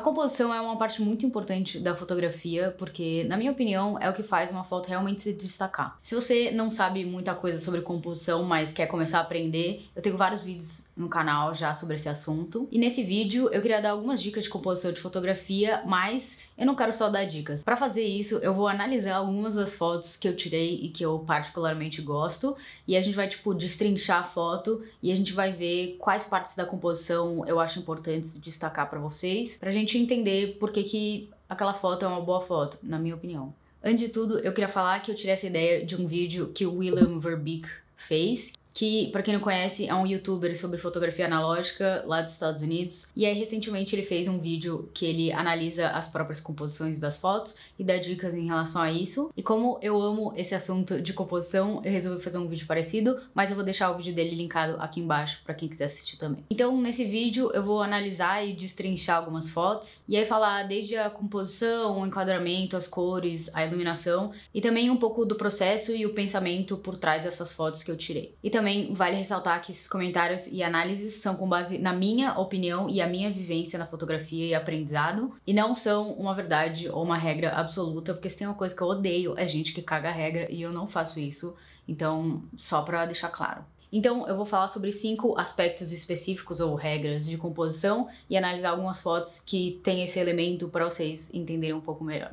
A composição é uma parte muito importante da fotografia, porque, na minha opinião, é o que faz uma foto realmente se destacar. Se você não sabe muita coisa sobre composição, mas quer começar a aprender, eu tenho vários vídeos no canal já sobre esse assunto. E nesse vídeo eu queria dar algumas dicas de composição de fotografia, mas eu não quero só dar dicas. Para fazer isso, eu vou analisar algumas das fotos que eu tirei e que eu particularmente gosto, e a gente vai, tipo, destrinchar a foto e a gente vai ver quais partes da composição eu acho importantes destacar para vocês, pra gente entender por que aquela foto é uma boa foto, na minha opinião. Antes de tudo, eu queria falar que eu tirei essa ideia de um vídeo que o Willem Verbeek fez, que, pra quem não conhece, é um youtuber sobre fotografia analógica lá dos Estados Unidos. E aí, recentemente, ele fez um vídeo que ele analisa as próprias composições das fotos e dá dicas em relação a isso. E como eu amo esse assunto de composição, eu resolvi fazer um vídeo parecido, mas eu vou deixar o vídeo dele linkado aqui embaixo pra quem quiser assistir também. Então, nesse vídeo, eu vou analisar e destrinchar algumas fotos, e aí falar desde a composição, o enquadramento, as cores, a iluminação, e também um pouco do processo e o pensamento por trás dessas fotos que eu tirei. E também vale ressaltar que esses comentários e análises são com base na minha opinião e a minha vivência na fotografia e aprendizado, e não são uma verdade ou uma regra absoluta, porque se tem uma coisa que eu odeio é gente que caga a regra, e eu não faço isso, então só pra deixar claro. Então eu vou falar sobre 5 aspectos específicos ou regras de composição e analisar algumas fotos que tem esse elemento para vocês entenderem um pouco melhor.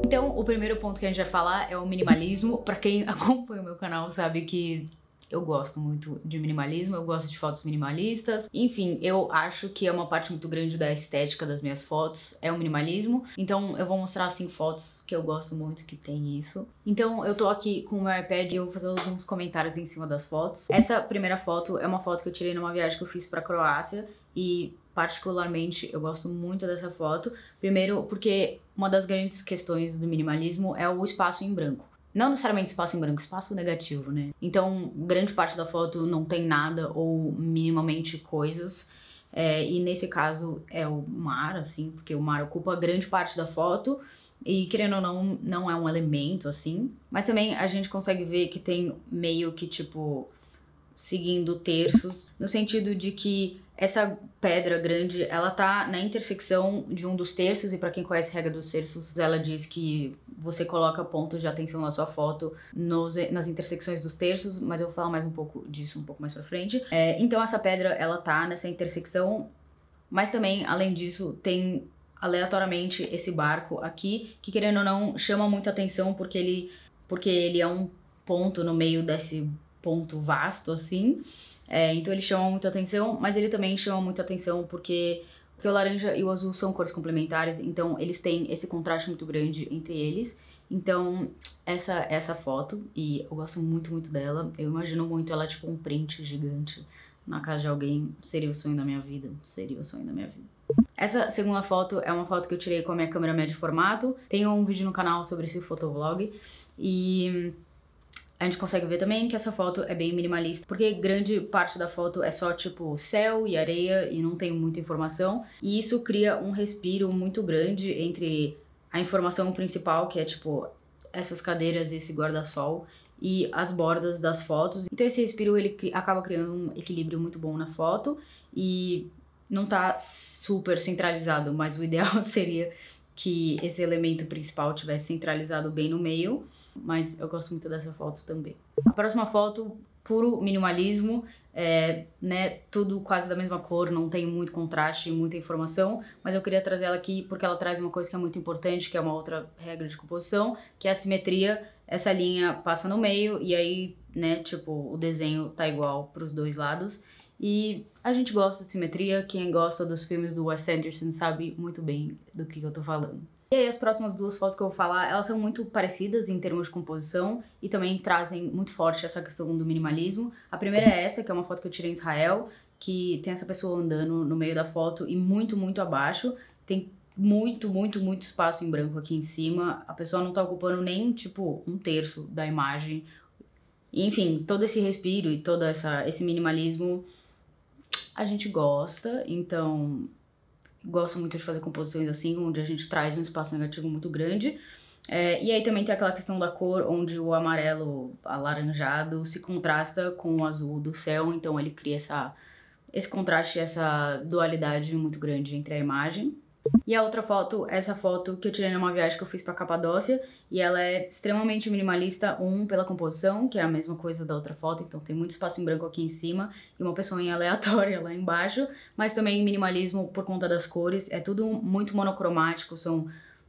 Então, o primeiro ponto que a gente vai falar é o minimalismo. Pra quem acompanha o meu canal sabe que eu gosto muito de minimalismo, eu gosto de fotos minimalistas. Enfim, eu acho que é uma parte muito grande da estética das minhas fotos, é o minimalismo. Então eu vou mostrar 5 fotos que eu gosto muito que tem isso. Então eu tô aqui com o meu iPad e eu vou fazer alguns comentários em cima das fotos. Essa primeira foto é uma foto que eu tirei numa viagem que eu fiz pra Croácia e particularmente eu gosto muito dessa foto. Primeiro porque uma das grandes questões do minimalismo é o espaço em branco. Não necessariamente espaço em branco, espaço negativo, né? Então, grande parte da foto não tem nada ou minimamente coisas. E nesse caso é o mar, assim, porque o mar ocupa grande parte da foto e, querendo ou não, não é um elemento, assim. Mas também a gente consegue ver que tem meio que, tipo, seguindo terços, no sentido de que essa pedra grande, ela tá na intersecção de um dos terços, e pra quem conhece a regra dos terços, ela diz que você coloca pontos de atenção na sua foto nas intersecções dos terços, mas eu vou falar mais um pouco disso um pouco mais pra frente. Então essa pedra, ela tá nessa intersecção, mas também, além disso, tem aleatoriamente esse barco aqui, que querendo ou não, chama muita atenção porque ele é um ponto no meio desse ponto vasto, assim. Então ele chama muita atenção, mas ele também chama muita atenção porque o laranja e o azul são cores complementares, então eles têm esse contraste muito grande entre eles. Então essa foto, e eu gosto muito, muito dela, eu imagino muito ela tipo um print gigante na casa de alguém, seria o sonho da minha vida, seria o sonho da minha vida. Essa segunda foto é uma foto que eu tirei com a minha câmera médio formato, tem um vídeo no canal sobre esse fotovlog, e a gente consegue ver também que essa foto é bem minimalista, porque grande parte da foto é só tipo céu e areia e não tem muita informação. E isso cria um respiro muito grande entre a informação principal, que é tipo essas cadeiras e esse guarda-sol, e as bordas das fotos. Então esse respiro ele acaba criando um equilíbrio muito bom na foto e não tá super centralizado, mas o ideal seria que esse elemento principal tivesse centralizado bem no meio. Mas eu gosto muito dessa foto também. A próxima foto, puro minimalismo, né, tudo quase da mesma cor, não tem muito contraste, muita informação, mas eu queria trazer ela aqui porque ela traz uma coisa que é muito importante, que é uma outra regra de composição, que é a simetria. Essa linha passa no meio e aí, né, tipo, o desenho tá igual pros dois lados. E a gente gosta de simetria, quem gosta dos filmes do Wes Anderson sabe muito bem do que eu tô falando. E aí as próximas 2 fotos que eu vou falar, elas são muito parecidas em termos de composição e também trazem muito forte essa questão do minimalismo. A primeira é essa, que é uma foto que eu tirei em Israel, que tem essa pessoa andando no meio da foto e muito, muito abaixo. Tem muito, muito, muito espaço em branco aqui em cima. A pessoa não tá ocupando nem, tipo, 1/3 da imagem. E, enfim, todo esse respiro e todo esse minimalismo a gente gosta, então gosto muito de fazer composições assim, onde a gente traz um espaço negativo muito grande. E aí também tem aquela questão da cor, onde o amarelo alaranjado se contrasta com o azul do céu, então ele cria esse contraste, essa dualidade muito grande entre a imagem. E a outra foto, essa foto que eu tirei numa viagem que eu fiz pra Capadócia, e ela é extremamente minimalista, pela composição, que é a mesma coisa da outra foto, então tem muito espaço em branco aqui em cima e uma pessoinha aleatória lá embaixo, mas também minimalismo por conta das cores, é tudo muito monocromático, são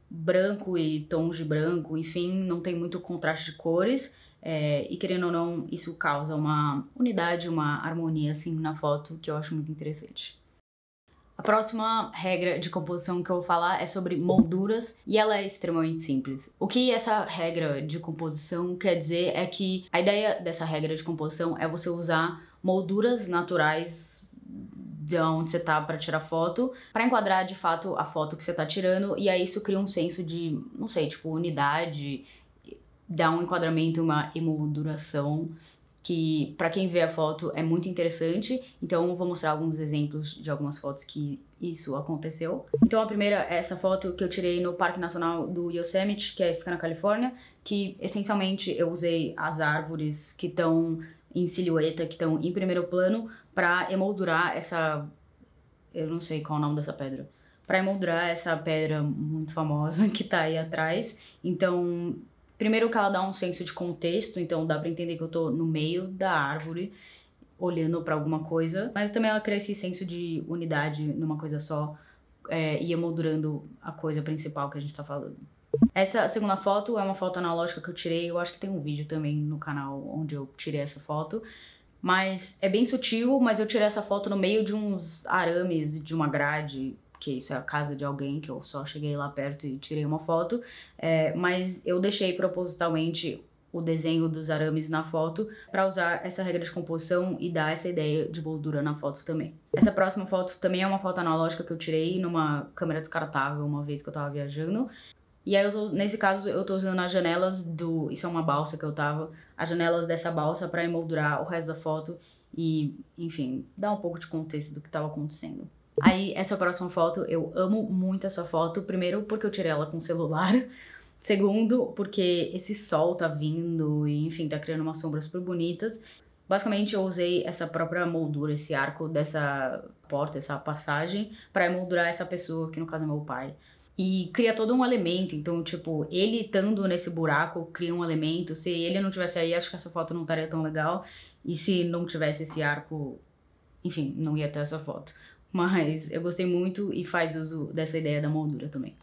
branco e tons de branco, enfim, não tem muito contraste de cores, e querendo ou não, isso causa uma unidade, uma harmonia assim na foto que eu acho muito interessante. A próxima regra de composição que eu vou falar é sobre molduras e ela é extremamente simples. O que essa regra de composição quer dizer é que a ideia dessa regra de composição é você usar molduras naturais de onde você tá para tirar foto, para enquadrar de fato a foto que você tá tirando, e aí isso cria um senso de, não sei, tipo, unidade, dá um enquadramento, uma emolduração que para quem vê a foto é muito interessante, então eu vou mostrar alguns exemplos de algumas fotos que isso aconteceu. Então a primeira é essa foto que eu tirei no Parque Nacional do Yosemite, que fica na Califórnia, que essencialmente eu usei as árvores que estão em silhueta, que estão em primeiro plano, para emoldurar essa... eu não sei qual é o nome dessa pedra. Para emoldurar essa pedra muito famosa que tá aí atrás. Então... primeiro que ela dá um senso de contexto, então dá pra entender que eu tô no meio da árvore, olhando pra alguma coisa. Mas também ela cria esse senso de unidade numa coisa só, e emoldurando a coisa principal que a gente tá falando. Essa segunda foto é uma foto analógica que eu tirei, eu acho que tem um vídeo também no canal onde eu tirei essa foto. Mas é bem sutil, mas eu tirei essa foto no meio de uns arames de uma grade, que isso é a casa de alguém, que eu só cheguei lá perto e tirei uma foto, mas eu deixei propositalmente o desenho dos arames na foto para usar essa regra de composição e dar essa ideia de moldura na foto também. Essa próxima foto também é uma foto analógica que eu tirei numa câmera descartável uma vez que eu tava viajando. E aí, nesse caso, eu tô usando as janelas do... isso é uma balsa que eu tava. As janelas dessa balsa pra emoldurar o resto da foto e, enfim, dar um pouco de contexto do que tava acontecendo. Aí, essa próxima foto, eu amo muito essa foto. Primeiro, porque eu tirei ela com o celular. Segundo, porque esse sol tá vindo e, enfim, tá criando umas sombras super bonitas. Basicamente, eu usei essa própria moldura, esse arco dessa porta, essa passagem, pra emoldurar essa pessoa, que no caso é meu pai. E cria todo um elemento, então, tipo, ele estando nesse buraco cria um elemento. Se ele não tivesse aí, acho que essa foto não estaria tão legal. E se não tivesse esse arco, enfim, não ia ter essa foto. Mas eu gostei muito e faz uso dessa ideia da moldura também.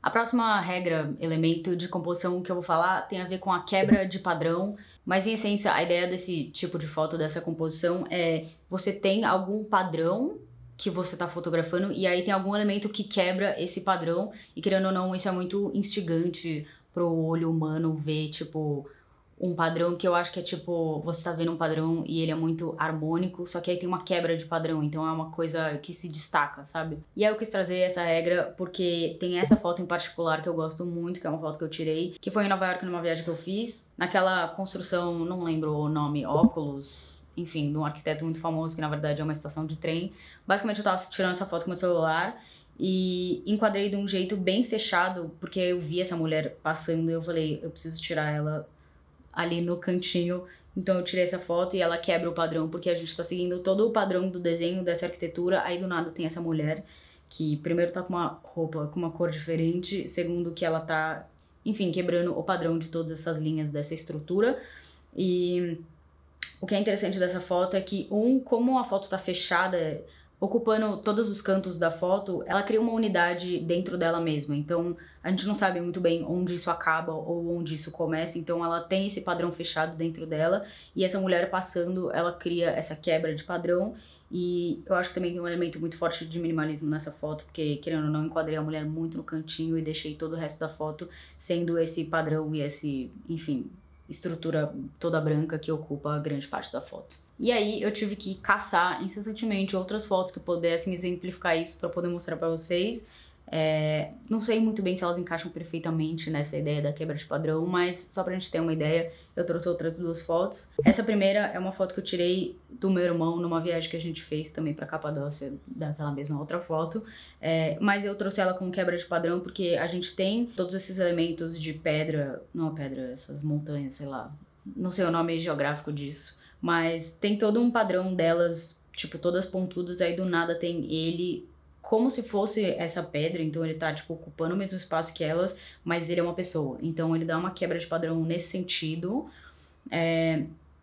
A próxima regra, elemento de composição que eu vou falar tem a ver com a quebra de padrão, mas em essência a ideia desse tipo de foto, dessa composição, é você tem algum padrão que você tá fotografando e aí tem algum elemento que quebra esse padrão e querendo ou não isso é muito instigante pro olho humano ver tipo um padrão que eu acho que é tipo, você tá vendo um padrão e ele é muito harmônico, só que aí tem uma quebra de padrão, então é uma coisa que se destaca, sabe? E aí eu quis trazer essa regra porque tem essa foto em particular que eu gosto muito, que é uma foto que eu tirei, que foi em Nova York numa viagem que eu fiz, naquela construção, não lembro o nome, Oculus, enfim, de um arquiteto muito famoso, que na verdade é uma estação de trem. Basicamente eu tava tirando essa foto com meu celular e enquadrei de um jeito bem fechado, porque eu vi essa mulher passando e eu falei, eu preciso tirar ela ali no cantinho, então eu tirei essa foto e ela quebra o padrão, porque a gente tá seguindo todo o padrão do desenho dessa arquitetura, aí do nada tem essa mulher, que primeiro tá com uma roupa com uma cor diferente, segundo que ela tá, enfim, quebrando o padrão de todas essas linhas dessa estrutura, e o que é interessante dessa foto é que, como a foto tá fechada, ocupando todos os cantos da foto, ela cria uma unidade dentro dela mesma. Então, a gente não sabe muito bem onde isso acaba ou onde isso começa. Então, ela tem esse padrão fechado dentro dela. E essa mulher passando, ela cria essa quebra de padrão. E eu acho que também tem um elemento muito forte de minimalismo nessa foto, porque, querendo ou não, enquadrei a mulher muito no cantinho e deixei todo o resto da foto sendo esse padrão e esse, enfim, estrutura toda branca que ocupa a grande parte da foto. E aí eu tive que caçar incessantemente outras fotos que pudessem exemplificar isso pra poder mostrar pra vocês. Não sei muito bem se elas encaixam perfeitamente nessa ideia da quebra de padrão, mas só pra gente ter uma ideia, eu trouxe outras duas fotos. Essa primeira é uma foto que eu tirei do meu irmão numa viagem que a gente fez também pra Capadócia, daquela mesma outra foto. Mas eu trouxe ela com quebra de padrão porque a gente tem todos esses elementos de pedra, não pedra, essas montanhas, sei lá, não sei o nome geográfico disso. Mas tem todo um padrão delas, tipo, todas pontudas, aí do nada tem ele como se fosse essa pedra, então ele tá, tipo, ocupando o mesmo espaço que elas, mas ele é uma pessoa. Então ele dá uma quebra de padrão nesse sentido.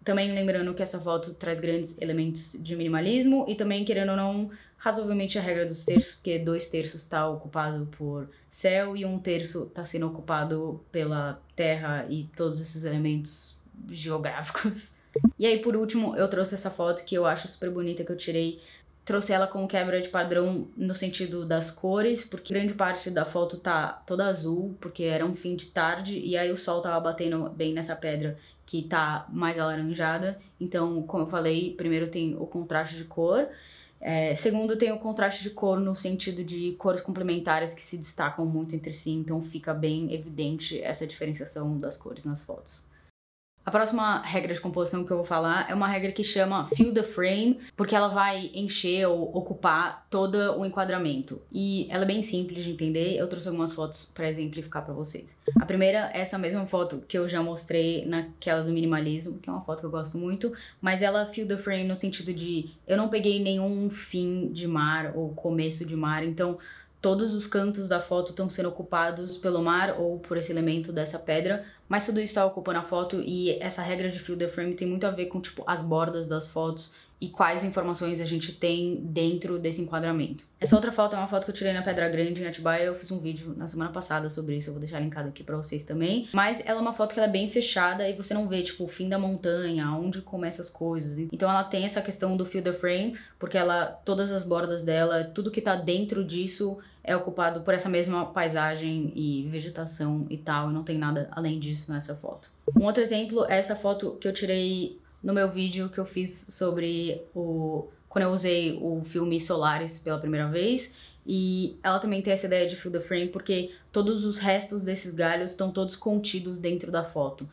Também lembrando que essa foto traz grandes elementos de minimalismo e também, querendo ou não, razoavelmente a regra dos terços, porque 2/3 está ocupado por céu e 1/3 está sendo ocupado pela terra e todos esses elementos geográficos. E aí, por último, eu trouxe essa foto que eu acho super bonita, que eu tirei. Trouxe ela com quebra de padrão no sentido das cores, porque grande parte da foto tá toda azul, porque era um fim de tarde, e aí o sol tava batendo bem nessa pedra que tá mais alaranjada. Então, como eu falei, primeiro tem o contraste de cor, segundo tem o contraste de cor no sentido de cores complementares que se destacam muito entre si, então fica bem evidente essa diferenciação das cores nas fotos. A próxima regra de composição que eu vou falar é uma regra que chama Fill the Frame, porque ela vai encher ou ocupar todo o enquadramento. E ela é bem simples de entender, eu trouxe algumas fotos para exemplificar para vocês. A primeira é essa mesma foto que eu já mostrei naquela do minimalismo, que é uma foto que eu gosto muito, mas ela fill the frame no sentido de eu não peguei nenhum fim de mar ou começo de mar, então todos os cantos da foto estão sendo ocupados pelo mar ou por esse elemento dessa pedra, mas tudo isso está ocupando a foto e essa regra de fill the frame tem muito a ver com, tipo, as bordas das fotos e quais informações a gente tem dentro desse enquadramento. Essa outra foto é uma foto que eu tirei na Pedra Grande, em Atibaia. Eu fiz um vídeo na semana passada sobre isso, eu vou deixar linkado aqui pra vocês também. Mas ela é uma foto que ela é bem fechada e você não vê, tipo, o fim da montanha, onde começam as coisas. Então ela tem essa questão do fill the frame, porque todas as bordas dela, tudo que tá dentro disso é ocupado por essa mesma paisagem e vegetação e tal, e não tem nada além disso nessa foto. Um outro exemplo é essa foto que eu tirei no meu vídeo que eu fiz sobre quando eu usei o filme Solaris pela primeira vez, e ela também tem essa ideia de fill the frame porque todos os restos desses galhos estão todos contidos dentro da foto.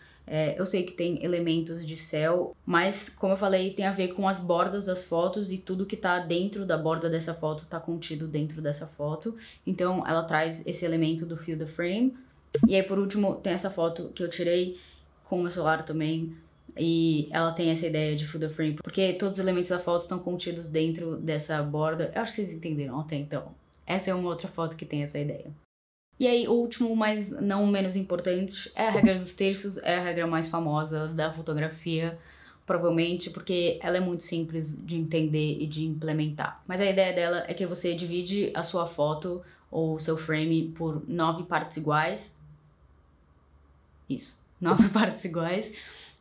Eu sei que tem elementos de céu, mas como eu falei, tem a ver com as bordas das fotos e tudo que tá dentro da borda dessa foto tá contido dentro dessa foto. Então ela traz esse elemento do fill the frame. E aí por último tem essa foto que eu tirei com o meu celular também, e ela tem essa ideia de fill the frame, porque todos os elementos da foto estão contidos dentro dessa borda. Eu acho que vocês entenderam até então. Essa é uma outra foto que tem essa ideia. E aí, o último, mas não menos importante, é a regra dos terços, é a regra mais famosa da fotografia, provavelmente, porque ela é muito simples de entender e de implementar. Mas a ideia dela é que você divide a sua foto ou o seu frame por 9 partes iguais. Isso, 9 partes iguais.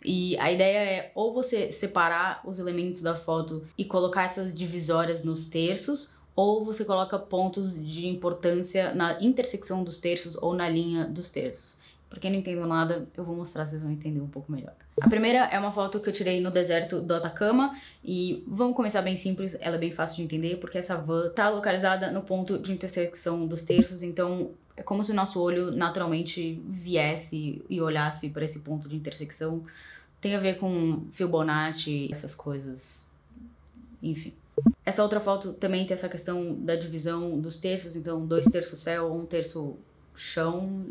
E a ideia é ou você separar os elementos da foto e colocar essas divisórias nos terços, ou você coloca pontos de importância na intersecção dos terços ou na linha dos terços. Pra quem não entendeu nada, eu vou mostrar, vocês vão entender um pouco melhor. A primeira é uma foto que eu tirei no deserto do Atacama, e vamos começar bem simples, ela é bem fácil de entender, porque essa van tá localizada no ponto de intersecção dos terços, então é como se o nosso olho naturalmente viesse e olhasse para esse ponto de intersecção. Tem a ver com Fibonacci, essas coisas, enfim. Essa outra foto também tem essa questão da divisão dos terços, então 2/3 céu, 1/3 chão,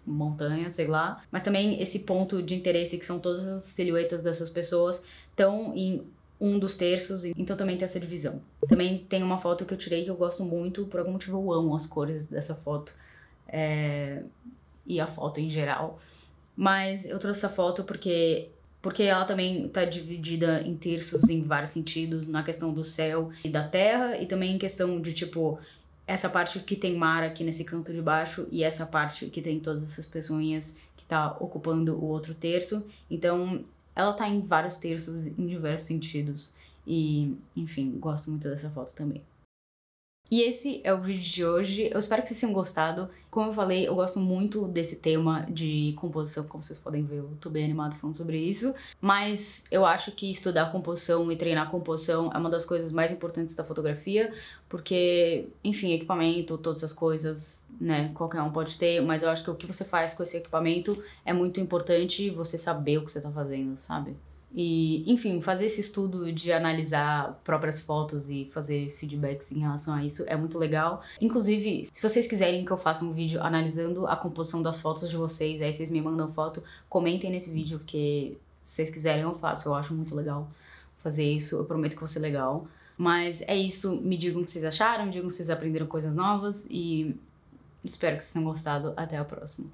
montanha, sei lá. Mas também esse ponto de interesse, que são todas as silhuetas dessas pessoas, estão em um dos terços, então também tem essa divisão. Também tem uma foto que eu tirei que eu gosto muito, por algum motivo eu amo as cores dessa foto, e a foto em geral. Mas eu trouxe essa foto porque ela também tá dividida em terços em vários sentidos, na questão do céu e da terra, e também em questão de, tipo, essa parte que tem mar aqui nesse canto de baixo e essa parte que tem todas essas pessoinhas que tá ocupando o outro terço. Então, ela tá em vários terços, em diversos sentidos. E, enfim, gosto muito dessa foto também. E esse é o vídeo de hoje, eu espero que vocês tenham gostado. Como eu falei, eu gosto muito desse tema de composição, como vocês podem ver, eu tô bem animado falando sobre isso. Mas eu acho que estudar composição e treinar composição é uma das coisas mais importantes da fotografia, porque, enfim, equipamento, todas essas coisas, né, qualquer um pode ter, mas eu acho que o que você faz com esse equipamento é muito importante você saber o que você tá fazendo, sabe? E, enfim, fazer esse estudo de analisar próprias fotos e fazer feedbacks em relação a isso é muito legal. Inclusive, se vocês quiserem que eu faça um vídeo analisando a composição das fotos de vocês, aí vocês me mandam foto, comentem nesse vídeo, porque se vocês quiserem eu faço, eu acho muito legal fazer isso, eu prometo que vai ser legal. Mas é isso, me digam o que vocês acharam, me digam se vocês aprenderam coisas novas e espero que vocês tenham gostado. Até a próxima.